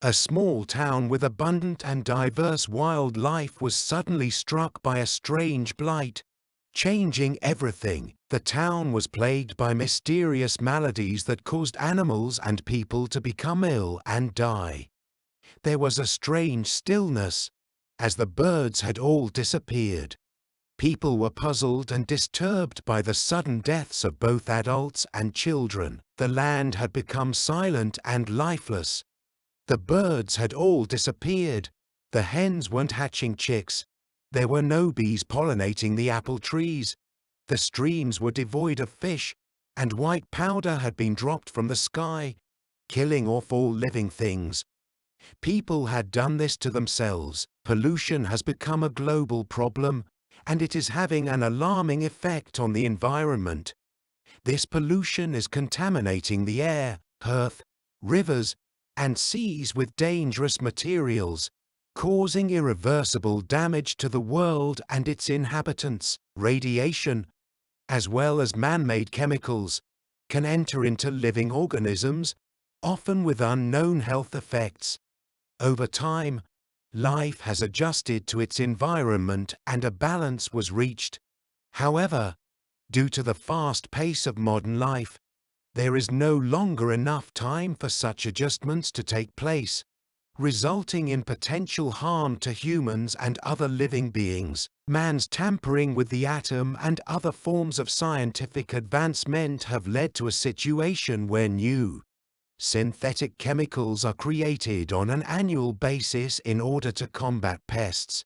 A small town with abundant and diverse wildlife was suddenly struck by a strange blight, changing everything. The town was plagued by mysterious maladies that caused animals and people to become ill and die. There was a strange stillness, as the birds had all disappeared. People were puzzled and disturbed by the sudden deaths of both adults and children. The land had become silent and lifeless. The birds had all disappeared. The hens weren't hatching chicks. There were no bees pollinating the apple trees. The streams were devoid of fish, and white powder had been dropped from the sky, killing off all living things. People had done this to themselves. Pollution has become a global problem, and it is having an alarming effect on the environment. This pollution is contaminating the air, earth, rivers, and seas with dangerous materials, causing irreversible damage to the world and its inhabitants. Radiation, as well as man-made chemicals, can enter into living organisms, often with unknown health effects. Over time, life has adjusted to its environment and a balance was reached. However, due to the fast pace of modern life, there is no longer enough time for such adjustments to take place, resulting in potential harm to humans and other living beings. Man's tampering with the atom and other forms of scientific advancement have led to a situation where new, synthetic chemicals are created on an annual basis in order to combat pests.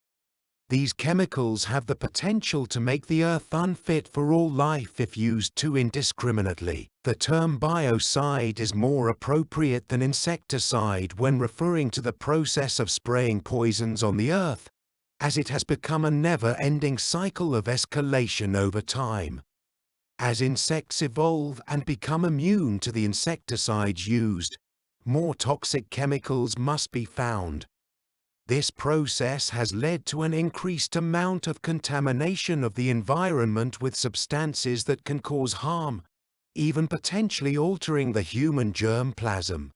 These chemicals have the potential to make the earth unfit for all life if used too indiscriminately. The term biocide is more appropriate than insecticide when referring to the process of spraying poisons on the earth, as it has become a never-ending cycle of escalation over time. As insects evolve and become immune to the insecticides used, more toxic chemicals must be found. This process has led to an increased amount of contamination of the environment with substances that can cause harm, even potentially altering the human germplasm.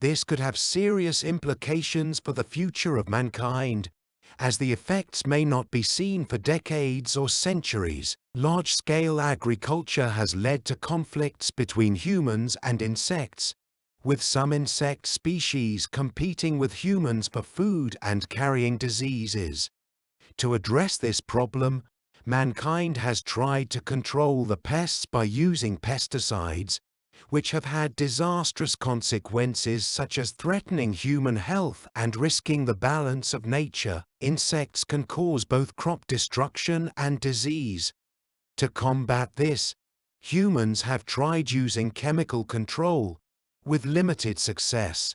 This could have serious implications for the future of mankind, as the effects may not be seen for decades or centuries. Large-scale agriculture has led to conflicts between humans and insects, with some insect species competing with humans for food and carrying diseases. To address this problem, mankind has tried to control the pests by using pesticides, which have had disastrous consequences such as threatening human health and risking the balance of nature. Insects can cause both crop destruction and disease. To combat this, humans have tried using chemical control, with limited success.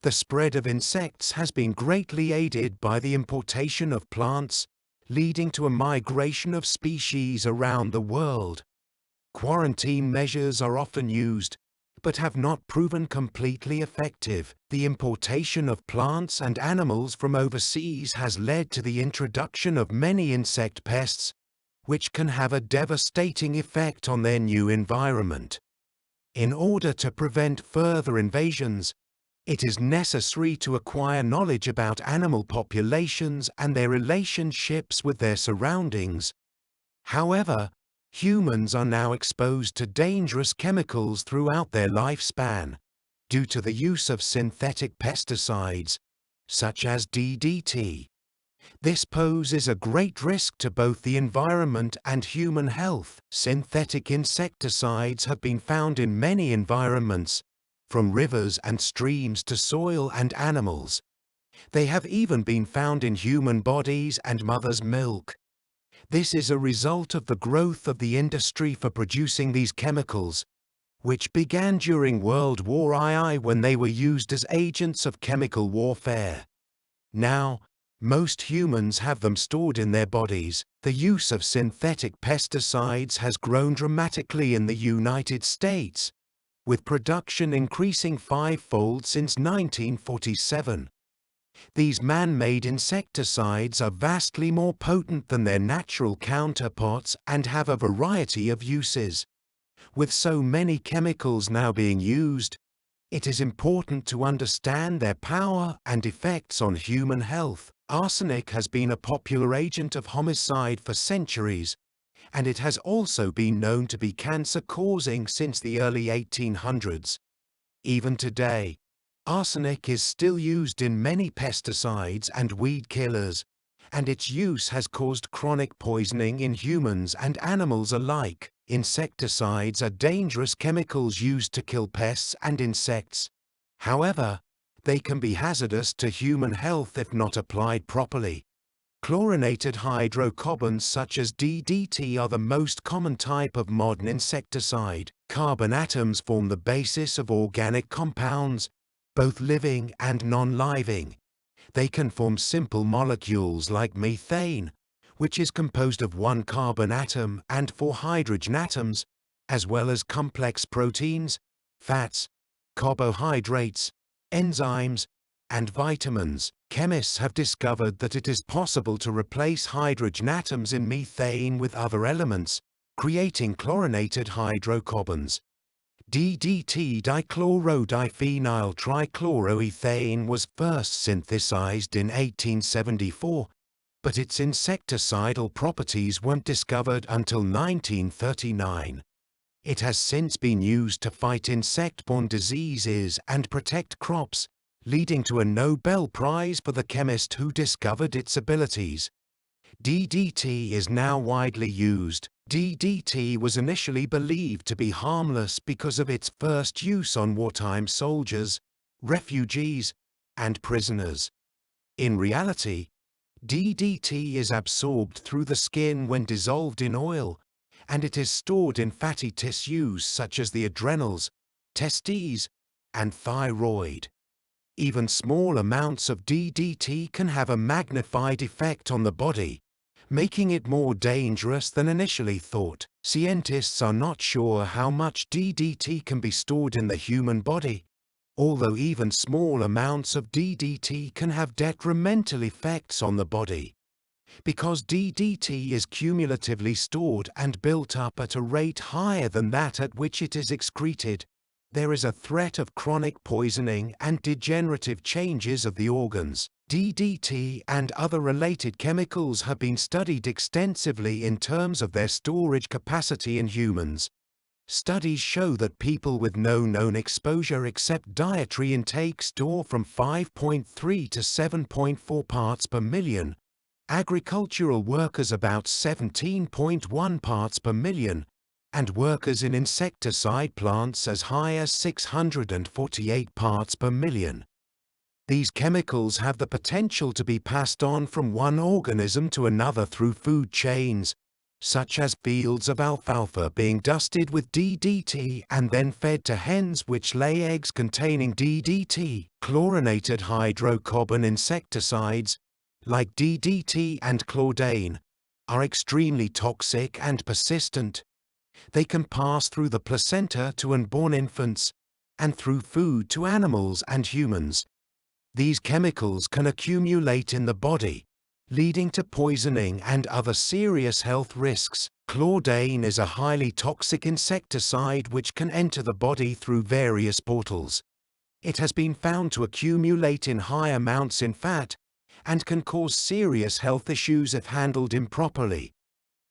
The spread of insects has been greatly aided by the importation of plants, leading to a migration of species around the world. Quarantine measures are often used, but have not proven completely effective. The importation of plants and animals from overseas has led to the introduction of many insect pests, which can have a devastating effect on their new environment. In order to prevent further invasions, it is necessary to acquire knowledge about animal populations and their relationships with their surroundings. However, humans are now exposed to dangerous chemicals throughout their lifespan, due to the use of synthetic pesticides, such as DDT. This poses a great risk to both the environment and human health. Synthetic insecticides have been found in many environments, from rivers and streams to soil and animals. They have even been found in human bodies and mother's milk. This is a result of the growth of the industry for producing these chemicals, which began during World War II when they were used as agents of chemical warfare. Now, most humans have them stored in their bodies. The use of synthetic pesticides has grown dramatically in the United States, with production increasing five-fold since 1947. These man-made insecticides are vastly more potent than their natural counterparts and have a variety of uses. With so many chemicals now being used, It is important to understand their power and effects on human health. Arsenic has been a popular agent of homicide for centuries, and it has also been known to be cancer-causing since the early 1800s. Even today, arsenic is still used in many pesticides and weed killers, and its use has caused chronic poisoning in humans and animals alike. Insecticides are dangerous chemicals used to kill pests and insects. However, they can be hazardous to human health if not applied properly. Chlorinated hydrocarbons such as DDT are the most common type of modern insecticide. Carbon atoms form the basis of organic compounds, both living and non-living. They can form simple molecules like methane, which is composed of one carbon atom and four hydrogen atoms, as well as complex proteins, fats, carbohydrates, enzymes, and vitamins. Chemists have discovered that it is possible to replace hydrogen atoms in methane with other elements, creating chlorinated hydrocarbons. DDT, dichlorodiphenyl trichloroethane, was first synthesized in 1874, but its insecticidal properties weren't discovered until 1939. It has since been used to fight insect-borne diseases and protect crops, leading to a Nobel Prize for the chemist who discovered its abilities. DDT is now widely used. DDT was initially believed to be harmless because of its first use on wartime soldiers, refugees, and prisoners. In reality, DDT is absorbed through the skin when dissolved in oil, and it is stored in fatty tissues such as the adrenals, testes, and thyroid. Even small amounts of DDT can have a magnified effect on the body, making it more dangerous than initially thought. Scientists are not sure how much DDT can be stored in the human body, although even small amounts of DDT can have detrimental effects on the body. Because DDT is cumulatively stored and built up at a rate higher than that at which it is excreted, there is a threat of chronic poisoning and degenerative changes of the organs. DDT and other related chemicals have been studied extensively in terms of their storage capacity in humans. Studies show that people with no known exposure except dietary intake store from 5.3 to 7.4 parts per million, agricultural workers about 17.1 parts per million, and workers in insecticide plants as high as 648 parts per million. These chemicals have the potential to be passed on from one organism to another through food chains, such as fields of alfalfa being dusted with DDT and then fed to hens which lay eggs containing DDT. Chlorinated hydrocarbon insecticides, like DDT and chlordane, are extremely toxic and persistent. They can pass through the placenta to unborn infants, and through food to animals and humans. These chemicals can accumulate in the body, leading to poisoning and other serious health risks. Chlordane is a highly toxic insecticide which can enter the body through various portals. It has been found to accumulate in high amounts in fat, and can cause serious health issues if handled improperly.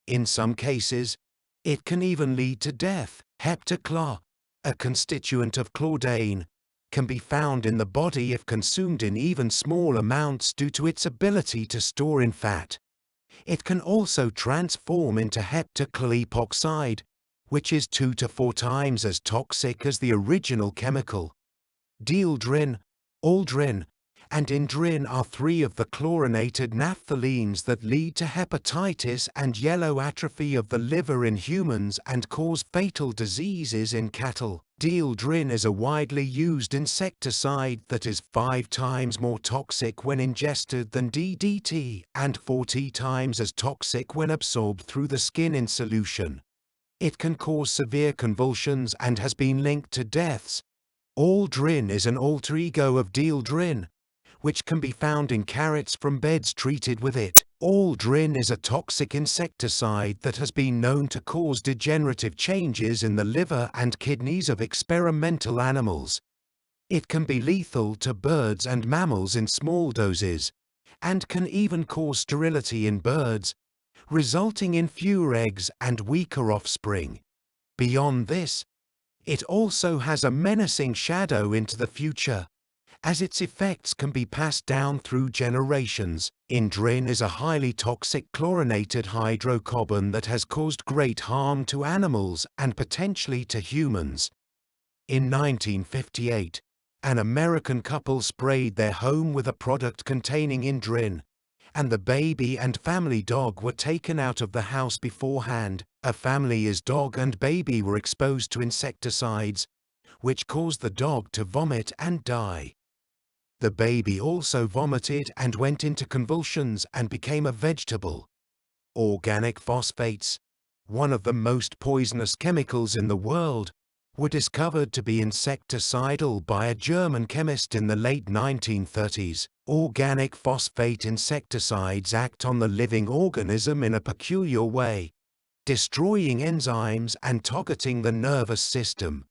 In some cases, it can even lead to death. Heptachlor, a constituent of chlordane, can be found in the body if consumed in even small amounts due to its ability to store in fat. It can also transform into heptachlor epoxide, which is 2 to 4 times as toxic as the original chemical. Dieldrin, aldrin, and indrin are 3 of the chlorinated naphthalenes that lead to hepatitis and yellow atrophy of the liver in humans and cause fatal diseases in cattle. Dieldrin is a widely used insecticide that is 5 times more toxic when ingested than DDT and 40 times as toxic when absorbed through the skin in solution. It can cause severe convulsions and has been linked to deaths. Aldrin is an alter ego of dieldrin, which can be found in carrots from beds treated with it. Aldrin is a toxic insecticide that has been known to cause degenerative changes in the liver and kidneys of experimental animals. It can be lethal to birds and mammals in small doses, and can even cause sterility in birds, resulting in fewer eggs and weaker offspring. Beyond this, it also has a menacing shadow into the future, as its effects can be passed down through generations. Indrin is a highly toxic chlorinated hydrocarbon that has caused great harm to animals and potentially to humans. In 1958, an American couple sprayed their home with a product containing indrin, and the baby and family dog were taken out of the house beforehand. A family's dog and baby were exposed to insecticides, which caused the dog to vomit and die. The baby also vomited and went into convulsions and became a vegetable. Organic phosphates, one of the most poisonous chemicals in the world, were discovered to be insecticidal by a German chemist in the late 1930s. Organic phosphate insecticides act on the living organism in a peculiar way, destroying enzymes and targeting the nervous system.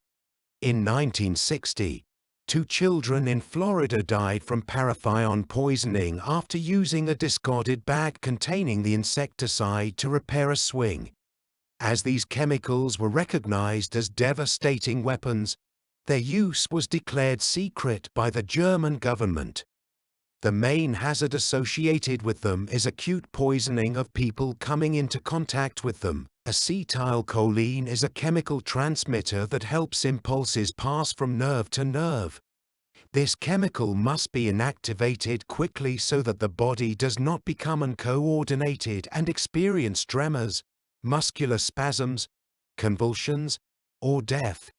In 1960, 2 children in Florida died from parathion poisoning after using a discarded bag containing the insecticide to repair a swing. As these chemicals were recognized as devastating weapons, their use was declared secret by the German government. The main hazard associated with them is acute poisoning of people coming into contact with them. Acetylcholine is a chemical transmitter that helps impulses pass from nerve to nerve. This chemical must be inactivated quickly so that the body does not become uncoordinated and experience tremors, muscular spasms, convulsions, or death.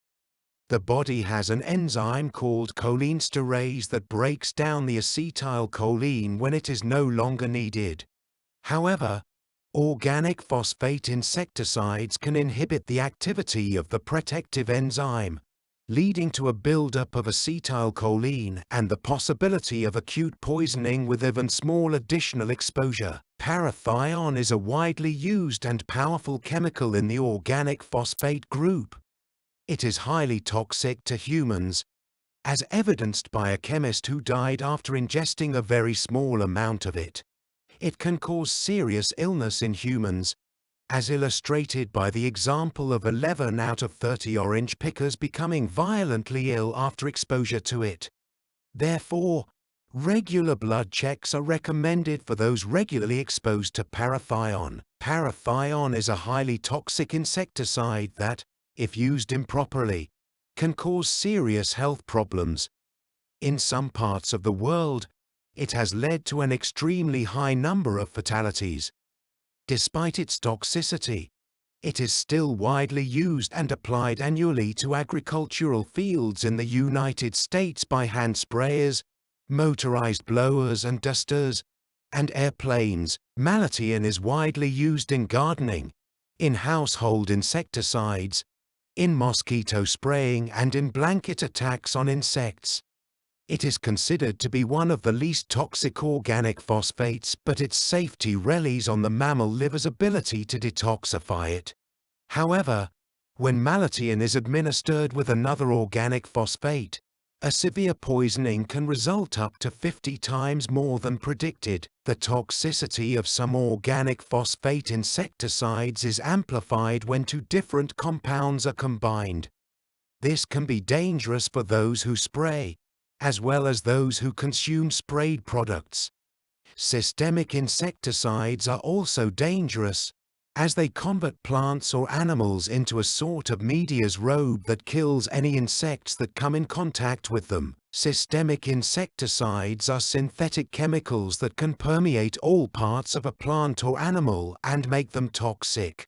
The body has an enzyme called cholinesterase that breaks down the acetylcholine when it is no longer needed. However, organic phosphate insecticides can inhibit the activity of the protective enzyme, leading to a buildup of acetylcholine and the possibility of acute poisoning with even small additional exposure. Parathion is a widely used and powerful chemical in the organic phosphate group. It is highly toxic to humans, as evidenced by a chemist who died after ingesting a very small amount of it. It can cause serious illness in humans, as illustrated by the example of 11 out of 30 orange pickers becoming violently ill after exposure to it. Therefore, regular blood checks are recommended for those regularly exposed to parathion. Parathion is a highly toxic insecticide that, if used improperly, can cause serious health problems. In some parts of the world, it has led to an extremely high number of fatalities. Despite its toxicity, it is still widely used and applied annually to agricultural fields in the United States by hand sprayers, motorized blowers and dusters, and airplanes. Malathion is widely used in gardening, in household insecticides, in mosquito spraying and in blanket attacks on insects. It is considered to be one of the least toxic organic phosphates, but its safety relies on the mammal liver's ability to detoxify it. However, when malathion is administered with another organic phosphate, a severe poisoning can result up to 50 times more than predicted. The toxicity of some organic phosphate insecticides is amplified when 2 different compounds are combined. This can be dangerous for those who spray, as well as those who consume sprayed products. Systemic insecticides are also dangerous, as they convert plants or animals into a sort of media's robe that kills any insects that come in contact with them. Systemic insecticides are synthetic chemicals that can permeate all parts of a plant or animal and make them toxic.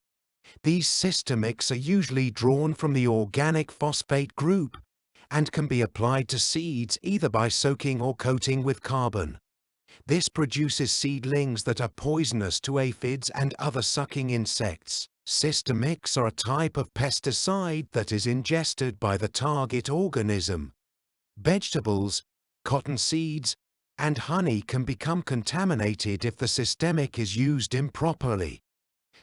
These systemics are usually drawn from the organic phosphate group, and can be applied to seeds either by soaking or coating with carbon. This produces seedlings that are poisonous to aphids and other sucking insects. Systemics are a type of pesticide that is ingested by the target organism. Vegetables, cotton seeds, and honey can become contaminated if the systemic is used improperly.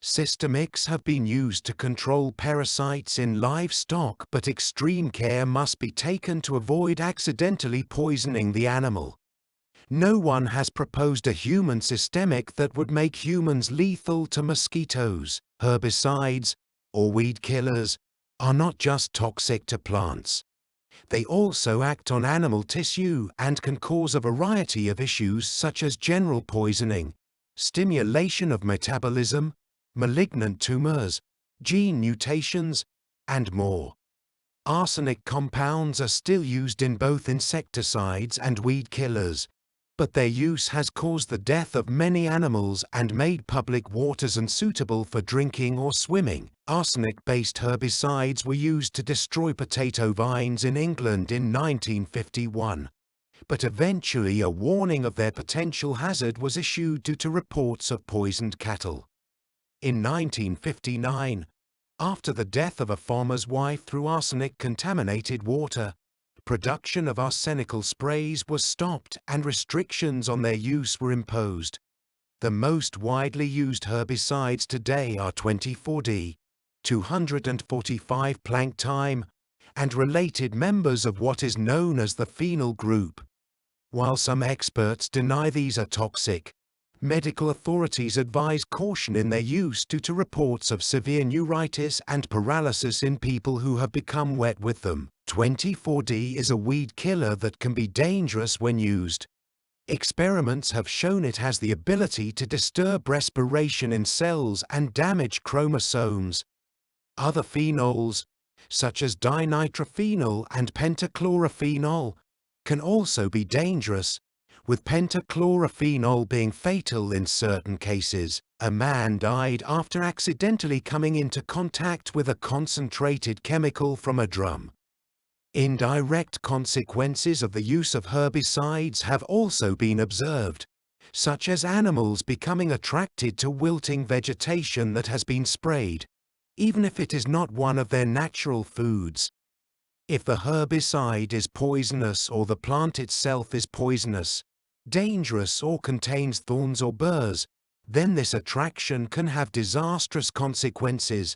Systemics have been used to control parasites in livestock, but extreme care must be taken to avoid accidentally poisoning the animal. No one has proposed a human systemic that would make humans lethal to mosquitoes. Herbicides, or weed killers, are not just toxic to plants. They also act on animal tissue and can cause a variety of issues such as general poisoning, stimulation of metabolism, malignant tumors, gene mutations, and more. Arsenic compounds are still used in both insecticides and weed killers, but their use has caused the death of many animals and made public waters unsuitable for drinking or swimming. Arsenic-based herbicides were used to destroy potato vines in England in 1951, but eventually a warning of their potential hazard was issued due to reports of poisoned cattle. In 1959, after the death of a farmer's wife through arsenic-contaminated water, production of arsenical sprays was stopped and restrictions on their use were imposed. The most widely used herbicides today are 24D, 245 plank time, and related members of what is known as the phenyl group. While some experts deny these are toxic, medical authorities advise caution in their use due to reports of severe neuritis and paralysis in people who have become wet with them. 24D is a weed killer that can be dangerous when used. Experiments have shown it has the ability to disturb respiration in cells and damage chromosomes. Other phenols, such as dinitrophenol and pentachlorophenol, can also be dangerous, with pentachlorophenol being fatal in certain cases. A man died after accidentally coming into contact with a concentrated chemical from a drum. Indirect consequences of the use of herbicides have also been observed, such as animals becoming attracted to wilting vegetation that has been sprayed, even if it is not one of their natural foods. If the herbicide is poisonous or the plant itself is poisonous, dangerous or contains thorns or burrs, then this attraction can have disastrous consequences,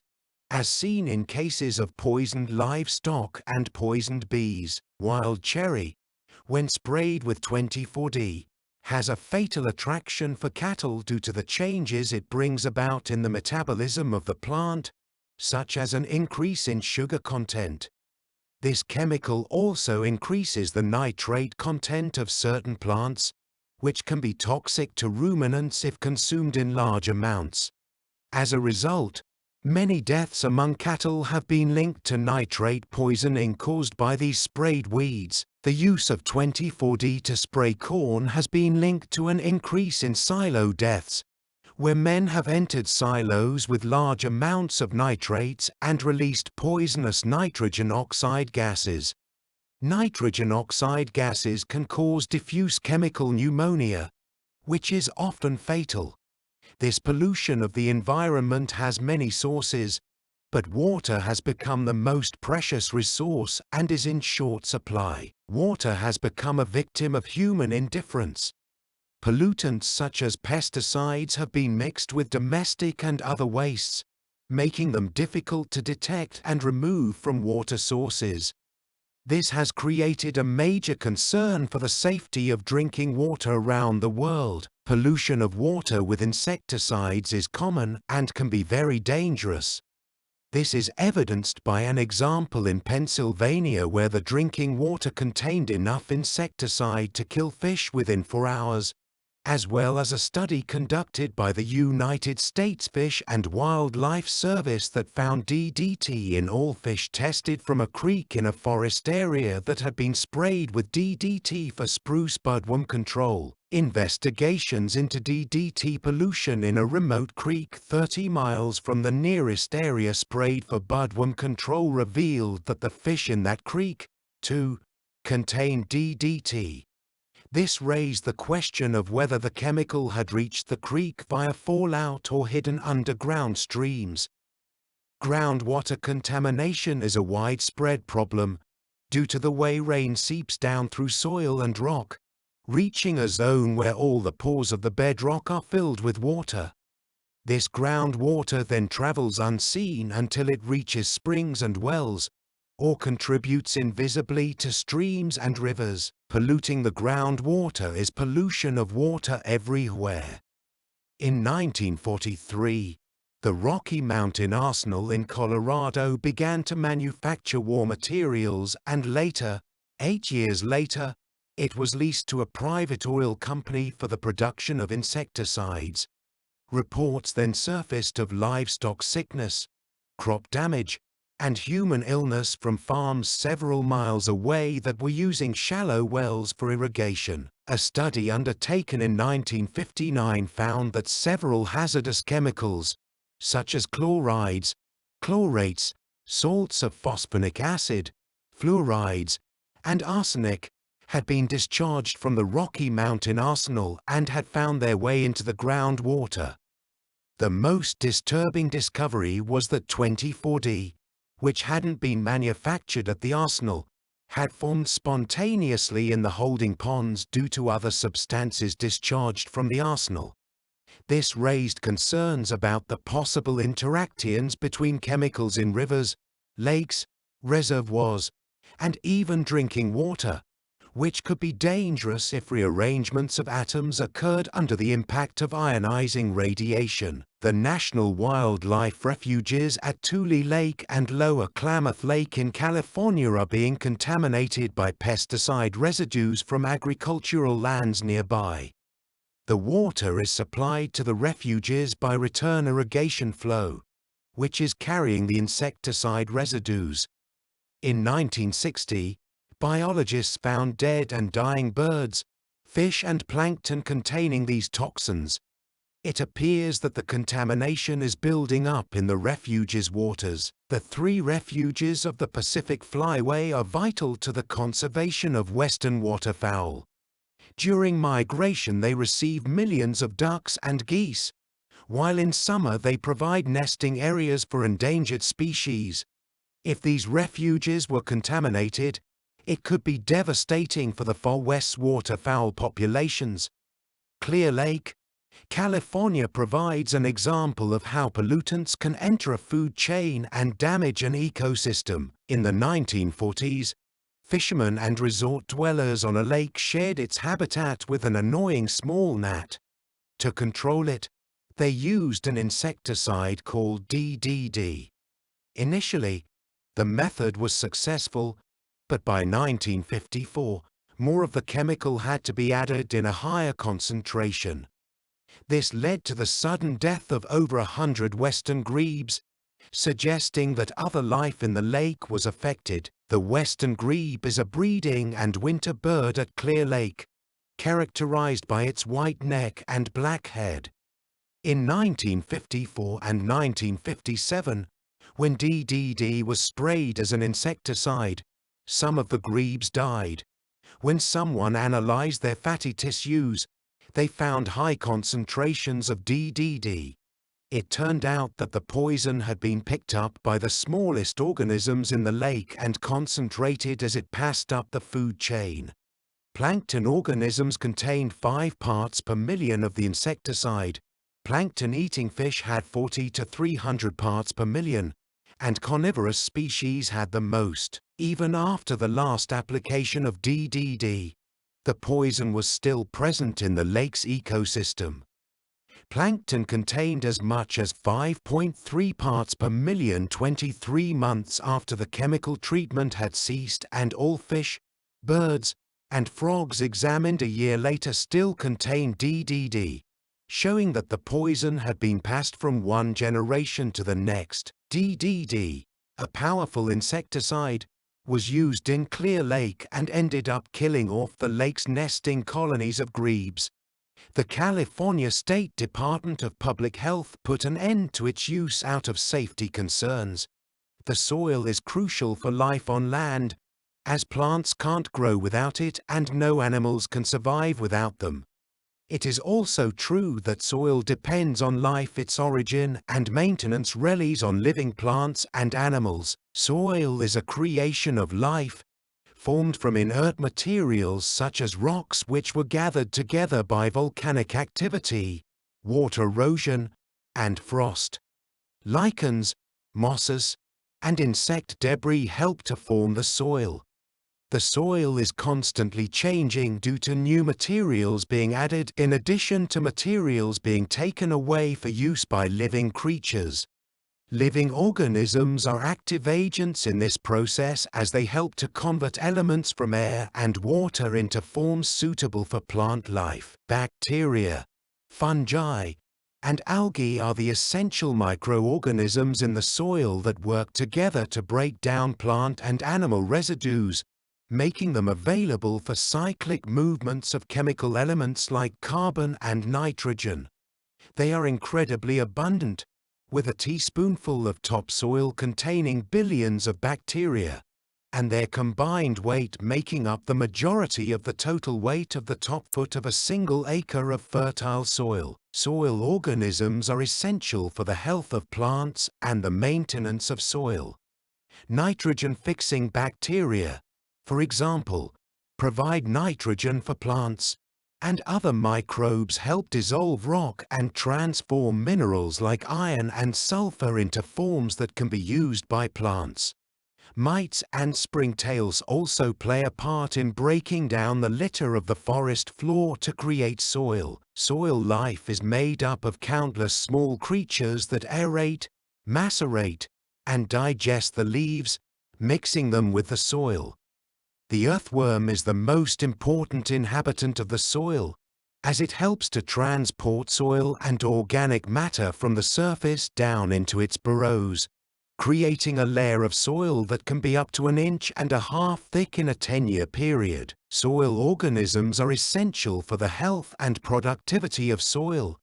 as seen in cases of poisoned livestock and poisoned bees. Wild cherry, when sprayed with 24D, has a fatal attraction for cattle due to the changes it brings about in the metabolism of the plant, such as an increase in sugar content. This chemical also increases the nitrate content of certain plants, which can be toxic to ruminants if consumed in large amounts. As a result, many deaths among cattle have been linked to nitrate poisoning caused by these sprayed weeds. The use of 24D to spray corn has been linked to an increase in silo deaths, where men have entered silos with large amounts of nitrates and released poisonous nitrogen oxide gases. Nitrogen oxide gases can cause diffuse chemical pneumonia, which is often fatal. This pollution of the environment has many sources, but water has become the most precious resource and is in short supply. Water has become a victim of human indifference. Pollutants such as pesticides have been mixed with domestic and other wastes, making them difficult to detect and remove from water sources. This has created a major concern for the safety of drinking water around the world. Pollution of water with insecticides is common and can be very dangerous. This is evidenced by an example in Pennsylvania where the drinking water contained enough insecticide to kill fish within 4 hours, as well as a study conducted by the United States Fish and Wildlife Service that found DDT in all fish tested from a creek in a forest area that had been sprayed with DDT for spruce budworm control. Investigations into DDT pollution in a remote creek 30 miles from the nearest area sprayed for budworm control revealed that the fish in that creek, too, contained DDT. This raised the question of whether the chemical had reached the creek via fallout or hidden underground streams. Groundwater contamination is a widespread problem due to the way rain seeps down through soil and rock, reaching a zone where all the pores of the bedrock are filled with water. This groundwater then travels unseen until it reaches springs and wells, or contributes invisibly to streams and rivers. Polluting the groundwater is pollution of water everywhere. In 1943, the Rocky Mountain Arsenal in Colorado began to manufacture war materials, and later, 8 years later, it was leased to a private oil company for the production of insecticides. Reports then surfaced of livestock sickness, crop damage, and human illness from farms several miles away that were using shallow wells for irrigation. A study undertaken in 1959 found that several hazardous chemicals, such as chlorides, chlorates, salts of phosphonic acid, fluorides, and arsenic, had been discharged from the Rocky Mountain Arsenal and had found their way into the groundwater. The most disturbing discovery was that 24D, which hadn't been manufactured at the arsenal, had formed spontaneously in the holding ponds due to other substances discharged from the arsenal. This raised concerns about the possible interactions between chemicals in rivers, lakes, reservoirs, and even drinking water, which could be dangerous if rearrangements of atoms occurred under the impact of ionizing radiation. The National Wildlife Refuges at Tule Lake and Lower Klamath Lake in California are being contaminated by pesticide residues from agricultural lands nearby. The water is supplied to the refuges by return irrigation flow, which is carrying the insecticide residues. In 1960, biologists found dead and dying birds, fish and plankton containing these toxins. It appears that the contamination is building up in the refuge's waters. The 3 refuges of the Pacific Flyway are vital to the conservation of western waterfowl. During migration they receive millions of ducks and geese, while in summer they provide nesting areas for endangered species. If these refuges were contaminated, it could be devastating for the Far West's waterfowl populations. Clear Lake, California provides an example of how pollutants can enter a food chain and damage an ecosystem. In the 1940s, fishermen and resort dwellers on a lake shared its habitat with an annoying small gnat. To control it, they used an insecticide called DDT. Initially, the method was successful, but by 1954, more of the chemical had to be added in a higher concentration. This led to the sudden death of over 100 western grebes, suggesting that other life in the lake was affected. The western grebe is a breeding and winter bird at Clear Lake, characterized by its white neck and black head. In 1954 and 1957, when DDT was sprayed as an insecticide, some of the grebes died. When someone analyzed their fatty tissues, they found high concentrations of DDT. It turned out that the poison had been picked up by the smallest organisms in the lake and concentrated as it passed up the food chain. Plankton organisms contained 5 parts per million of the insecticide. Plankton-eating fish had 40 to 300 parts per million, and carnivorous species had the most. Even after the last application of DDT, the poison was still present in the lake's ecosystem. Plankton contained as much as 5.3 parts per million 23 months after the chemical treatment had ceased, and all fish, birds, and frogs examined a year later still contained DDT, showing that the poison had been passed from one generation to the next. DDT, a powerful insecticide, was used in Clear Lake and ended up killing off the lake's nesting colonies of grebes. The California State Department of Public Health put an end to its use out of safety concerns. The soil is crucial for life on land, as plants can't grow without it and no animals can survive without them. It is also true that soil depends on life. Its origin and maintenance relies on living plants and animals. Soil is a creation of life, formed from inert materials such as rocks which were gathered together by volcanic activity, water erosion, and frost. Lichens, mosses, and insect debris help to form the soil. The soil is constantly changing due to new materials being added in addition to materials being taken away for use by living creatures. Living organisms are active agents in this process as they help to convert elements from air and water into forms suitable for plant life. Bacteria, fungi, and algae are the essential microorganisms in the soil that work together to break down plant and animal residues, making them available for cyclic movements of chemical elements like carbon and nitrogen. They are incredibly abundant, with a teaspoonful of topsoil containing billions of bacteria, and their combined weight making up the majority of the total weight of the top foot of a single acre of fertile soil. Soil organisms are essential for the health of plants and the maintenance of soil. Nitrogen-fixing bacteria, for example, provide nitrogen for plants, and other microbes help dissolve rock and transform minerals like iron and sulfur into forms that can be used by plants. Mites and springtails also play a part in breaking down the litter of the forest floor to create soil. Soil life is made up of countless small creatures that aerate, macerate, and digest the leaves, mixing them with the soil. The earthworm is the most important inhabitant of the soil, as it helps to transport soil and organic matter from the surface down into its burrows, creating a layer of soil that can be up to 1.5 inches thick in a 10-year period. Soil organisms are essential for the health and productivity of soil,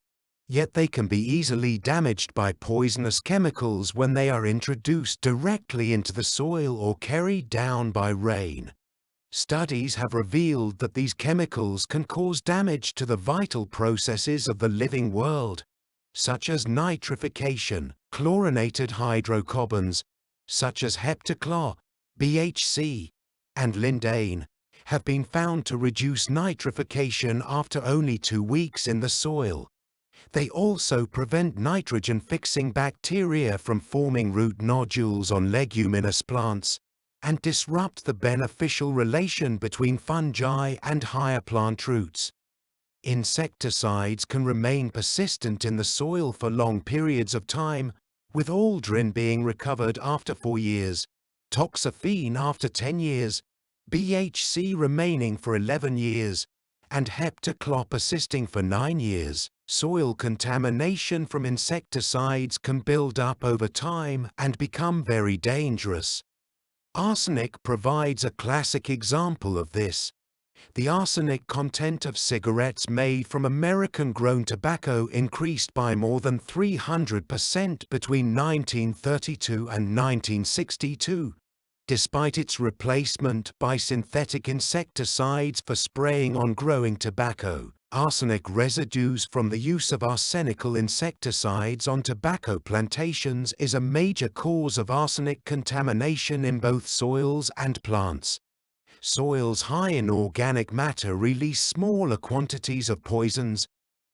yet they can be easily damaged by poisonous chemicals when they are introduced directly into the soil or carried down by rain. Studies have revealed that these chemicals can cause damage to the vital processes of the living world, such as nitrification. Chlorinated hydrocarbons, such as heptachlor, BHC, and lindane, have been found to reduce nitrification after only 2 weeks in the soil. They also prevent nitrogen-fixing bacteria from forming root nodules on leguminous plants, and disrupt the beneficial relation between fungi and higher plant roots. Insecticides can remain persistent in the soil for long periods of time, with aldrin being recovered after 4 years, toxaphene after 10 years, BHC remaining for 11 years, and heptachlor persisting for 9 years. Soil contamination from insecticides can build up over time and become very dangerous. Arsenic provides a classic example of this. The arsenic content of cigarettes made from American-grown tobacco increased by more than 300% between 1932 and 1962, despite its replacement by synthetic insecticides for spraying on growing tobacco. Arsenic residues from the use of arsenical insecticides on tobacco plantations is a major cause of arsenic contamination in both soils and plants. Soils high in organic matter release smaller quantities of poisons,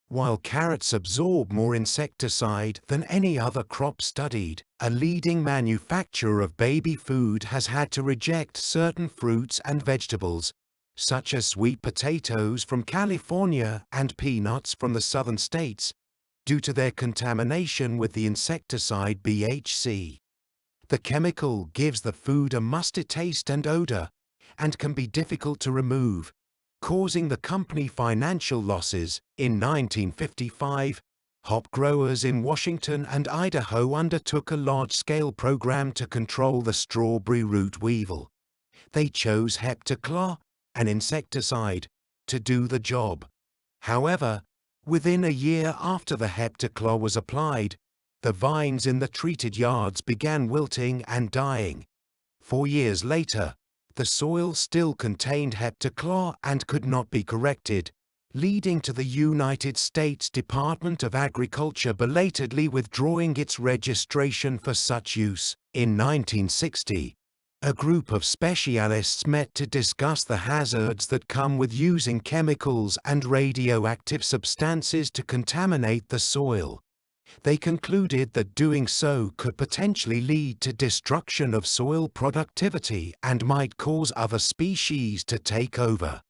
while carrots absorb more insecticide than any other crop studied. A leading manufacturer of baby food has had to reject certain fruits and vegetables, such as sweet potatoes from California and peanuts from the southern states, due to their contamination with the insecticide BHC. The chemical gives the food a musty taste and odor, and can be difficult to remove, causing the company financial losses. In 1955, hop growers in Washington and Idaho undertook a large-scale program to control the strawberry root weevil. They chose heptachlor, an insecticide, to do the job. However, within a year after the heptachlor was applied, the vines in the treated yards began wilting and dying. 4 years later, the soil still contained heptachlor and could not be corrected, leading to the United States Department of Agriculture belatedly withdrawing its registration for such use. In 1960, a group of specialists met to discuss the hazards that come with using chemicals and radioactive substances to contaminate the soil. They concluded that doing so could potentially lead to destruction of soil productivity and might cause other species to take over.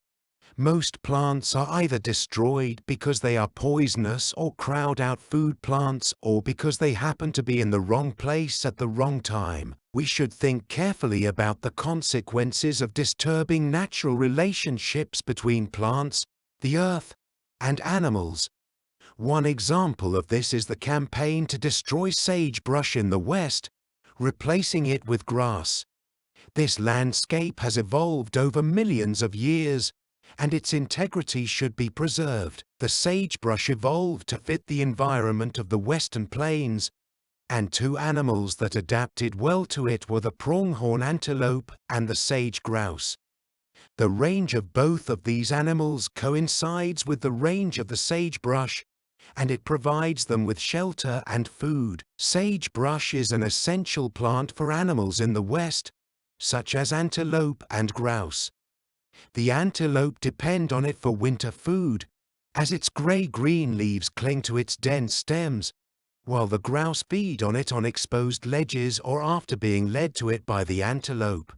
Most plants are either destroyed because they are poisonous or crowd out food plants, or because they happen to be in the wrong place at the wrong time. We should think carefully about the consequences of disturbing natural relationships between plants, the earth, and animals. One example of this is the campaign to destroy sagebrush in the West, replacing it with grass. This landscape has evolved over millions of years, and its integrity should be preserved. The sagebrush evolved to fit the environment of the Western Plains, and two animals that adapted well to it were the pronghorn antelope and the sage grouse. The range of both of these animals coincides with the range of the sagebrush, and it provides them with shelter and food. Sagebrush is an essential plant for animals in the West, such as antelope and grouse. The antelope depend on it for winter food, as its gray-green leaves cling to its dense stems, while the grouse feed on it on exposed ledges or after being led to it by the antelope.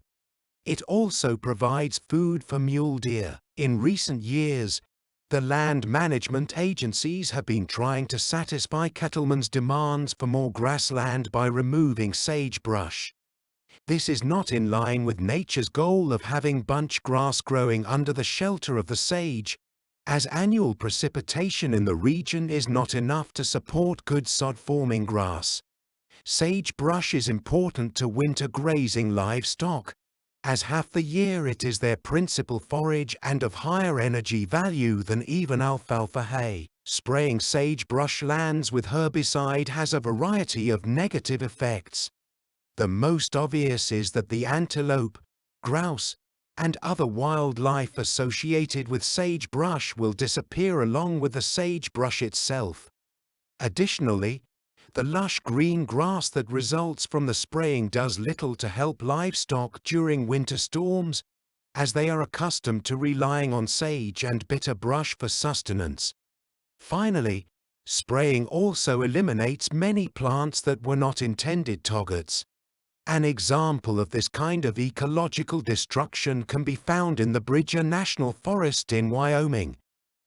It also provides food for mule deer. In recent years, the land management agencies have been trying to satisfy cattlemen's demands for more grassland by removing sagebrush. This is not in line with nature's goal of having bunch grass growing under the shelter of the sage, as annual precipitation in the region is not enough to support good sod-forming grass. Sagebrush is important to winter grazing livestock, as half the year it is their principal forage and of higher energy value than even alfalfa hay. Spraying sagebrush lands with herbicide has a variety of negative effects. The most obvious is that the antelope, grouse, and other wildlife associated with sagebrush will disappear along with the sagebrush itself. Additionally, the lush green grass that results from the spraying does little to help livestock during winter storms, as they are accustomed to relying on sage and bitter brush for sustenance. Finally, spraying also eliminates many plants that were not intended targets. An example of this kind of ecological destruction can be found in the Bridger National Forest in Wyoming.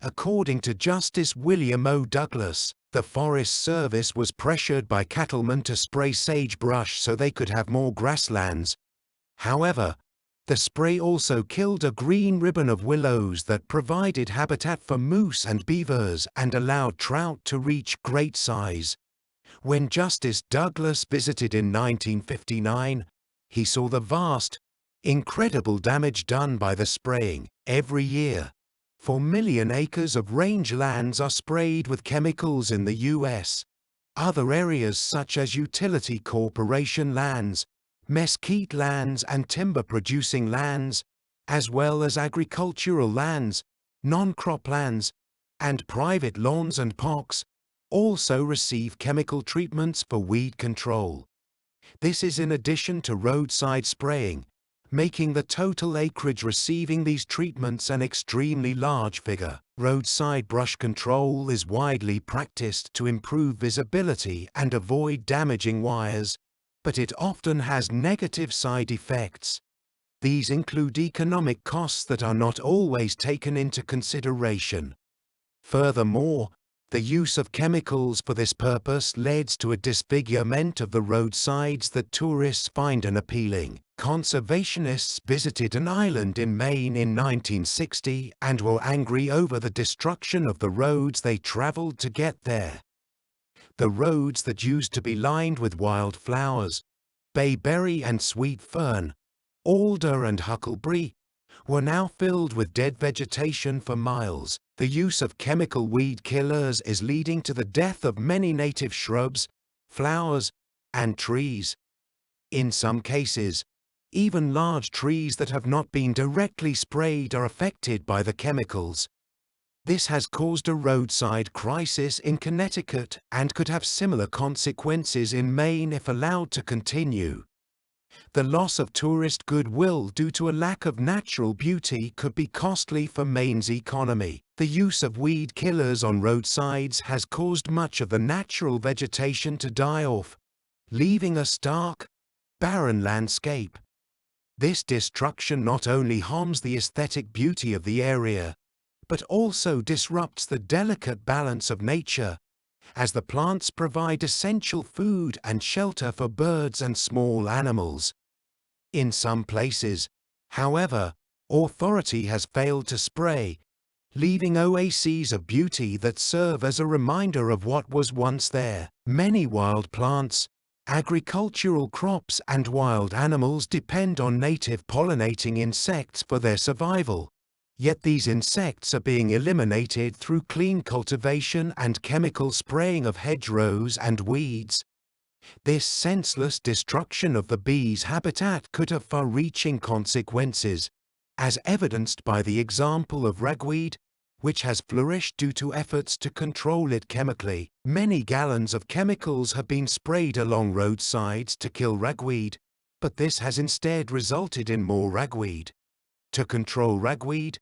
According to Justice William O. Douglas, the Forest Service was pressured by cattlemen to spray sagebrush so they could have more grasslands. However, the spray also killed a green ribbon of willows that provided habitat for moose and beavers and allowed trout to reach great size. When Justice Douglas visited in 1959, he saw the vast, incredible damage done by the spraying. Every year, 4 million acres of rangelands are sprayed with chemicals in the U.S. Other areas such as utility corporation lands, mesquite lands and timber-producing lands, as well as agricultural lands, non-crop lands, and private lawns and parks, also receive chemical treatments for weed control. This is in addition to roadside spraying, making the total acreage receiving these treatments an extremely large figure. Roadside brush control is widely practiced to improve visibility and avoid damaging wires, but it often has negative side effects. These include economic costs that are not always taken into consideration. Furthermore, the use of chemicals for this purpose leads to a disfigurement of the roadsides that tourists find unappealing. Conservationists visited an island in Maine in 1960 and were angry over the destruction of the roads they traveled to get there. The roads that used to be lined with wildflowers, bayberry and sweet fern, alder and huckleberry, were now filled with dead vegetation for miles. The use of chemical weed killers is leading to the death of many native shrubs, flowers, and trees. In some cases, even large trees that have not been directly sprayed are affected by the chemicals. This has caused a roadside crisis in Connecticut and could have similar consequences in Maine if allowed to continue. The loss of tourist goodwill due to a lack of natural beauty could be costly for Maine's economy. The use of weed killers on roadsides has caused much of the natural vegetation to die off, leaving a stark, barren landscape. This destruction not only harms the aesthetic beauty of the area, but also disrupts the delicate balance of nature, as the plants provide essential food and shelter for birds and small animals. In some places, however, authority has failed to spray, leaving oases of beauty that serve as a reminder of what was once there. Many wild plants, agricultural crops and wild animals depend on native pollinating insects for their survival. Yet these insects are being eliminated through clean cultivation and chemical spraying of hedgerows and weeds. This senseless destruction of the bees' habitat could have far-reaching consequences, as evidenced by the example of ragweed, which has flourished due to efforts to control it chemically. Many gallons of chemicals have been sprayed along roadsides to kill ragweed, but this has instead resulted in more ragweed. To control ragweed,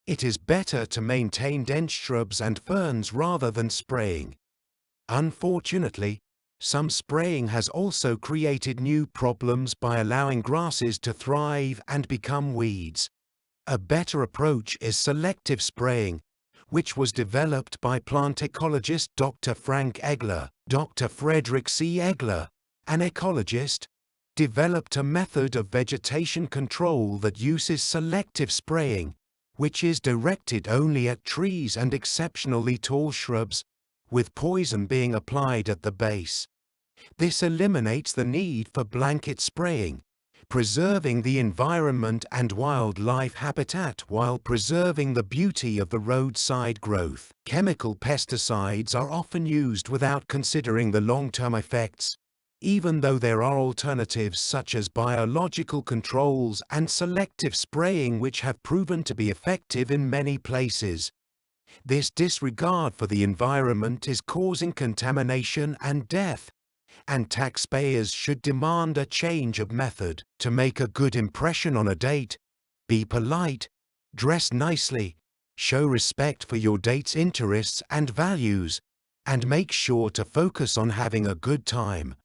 it is better to maintain dense shrubs and ferns rather than spraying. Unfortunately, some spraying has also created new problems by allowing grasses to thrive and become weeds. A better approach is selective spraying, which was developed by plant ecologist Dr. Frank Egler. Dr. Frederick C. Egler, an ecologist, developed a method of vegetation control that uses selective spraying, which is directed only at trees and exceptionally tall shrubs, with poison being applied at the base. This eliminates the need for blanket spraying, preserving the environment and wildlife habitat while preserving the beauty of the roadside growth. Chemical pesticides are often used without considering the long-term effects, even though there are alternatives such as biological controls and selective spraying which have proven to be effective in many places. This disregard for the environment is causing contamination and death, and taxpayers should demand a change of method. To make a good impression on a date, be polite, dress nicely, show respect for your date's interests and values, and make sure to focus on having a good time.